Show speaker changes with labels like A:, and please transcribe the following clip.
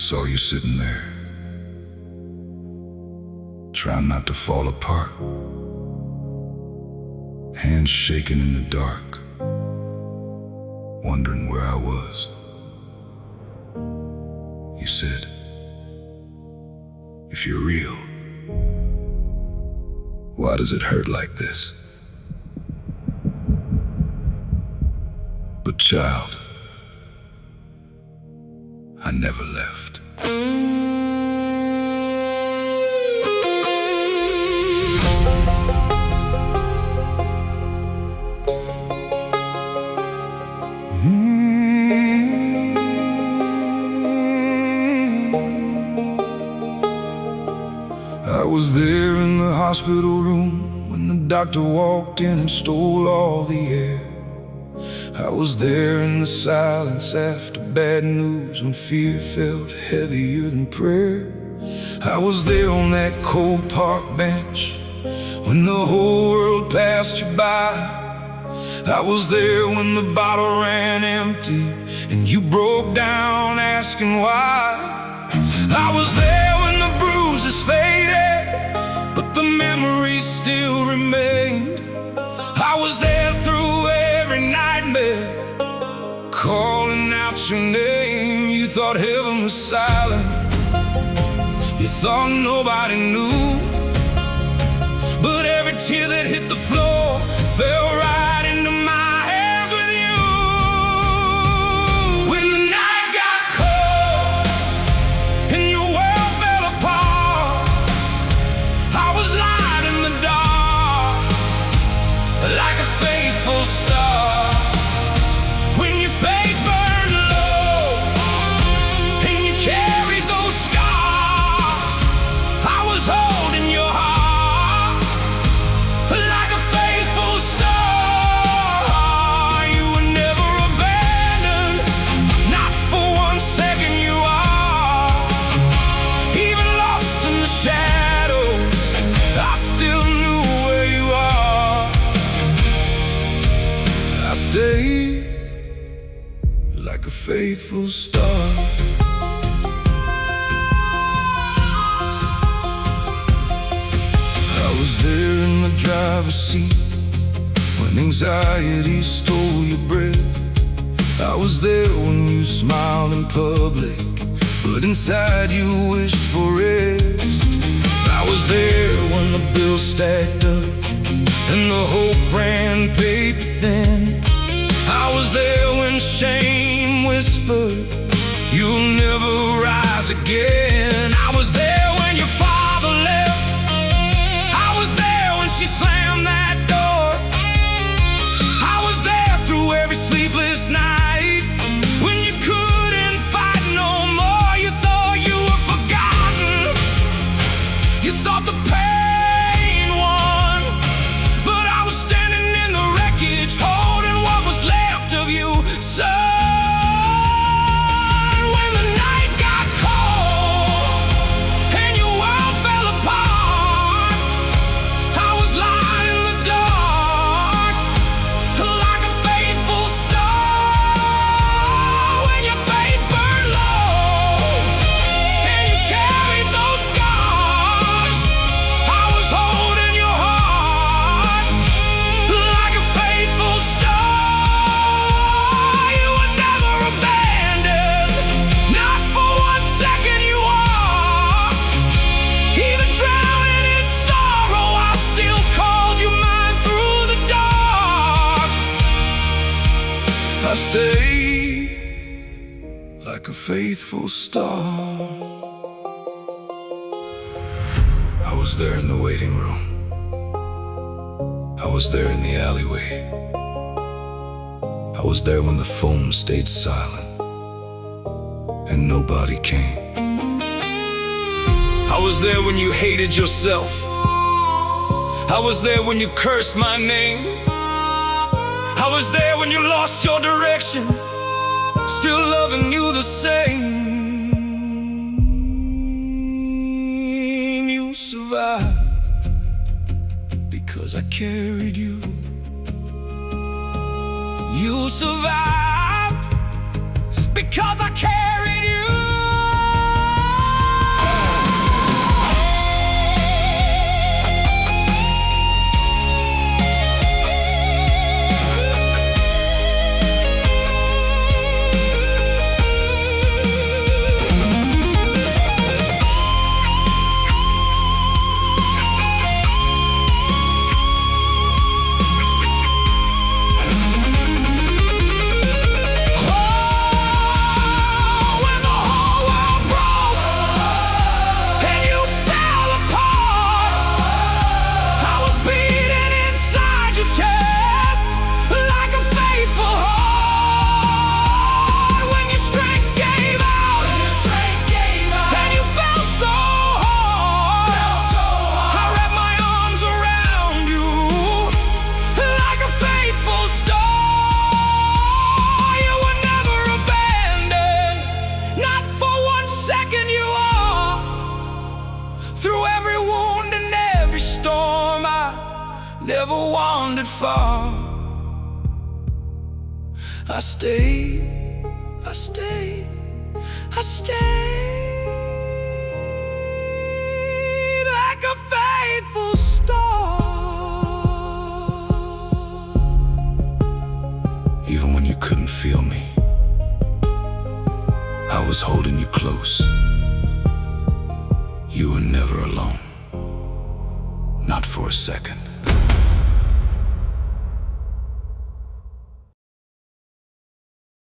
A: saw you sitting there, trying not to fall apart, hands shaking in the dark, wondering where I was. You said, if you're real, why does it hurt like this? But child, I never left. I was there in the hospital room when the doctor walked in and stole all the air. I was there in the silence after bad news, when fear felt heavier than prayer. I was there on that cold park bench when the whole world passed you by. I was there when the bottle ran empty and you broke down asking why. I was there when the bruises faded, but the memories still remained. I was there through every nightmare, calling out your name. You thought heaven was silent, you thought nobody knew, but every tear that hit the floor fell right into my hands with you. When the night got cold and your world fell apart, I was lying in the dark like a faithful star. When your faith burned low and you carried those scars, I was holding your heart like a faithful star. You were never abandoned, not for 1 second you are. Even lost in the shadows, I still knew where you are. I stayed like a faithful star. I was there in the driver's seat when anxiety stole your breath. I was there when you smiled in public, but inside you wished for rest. I was there when the bills stacked up and the hope ran paper thin. I was there when shame whispered, you'll never rise again. I was there when your father left, I was there when she slammed that door. I was there through every sleepless night when you couldn't fight no more. You thought you were forgotten, you thought the pain won, but I was standing in the wreckage holding what was left of you, son. When the night got cold and your world fell apart, I was lying in the dark like a faithful star. When your faith burned low and you carried those scars, I was holding your heart like a faithful star. You were never abandoned, not for 1 second you are. Even drowning in sorrow, I still called you mine through the dark. I stayed like a faithful star. I was there in the waiting room, I was there in the alleyway, I was there when the phone stayed silent and nobody came. I was there when you hated yourself, I was there when you cursed my name. I was there when you lost your direction, still loving you the same. You survived because I carried you. You survived because I carried you. Through every wound and every storm, I never wandered far. I stayed, I stayed, I stayed like a faithful star. Even when you couldn't feel me, I was holding you close. You were never alone, not for a second.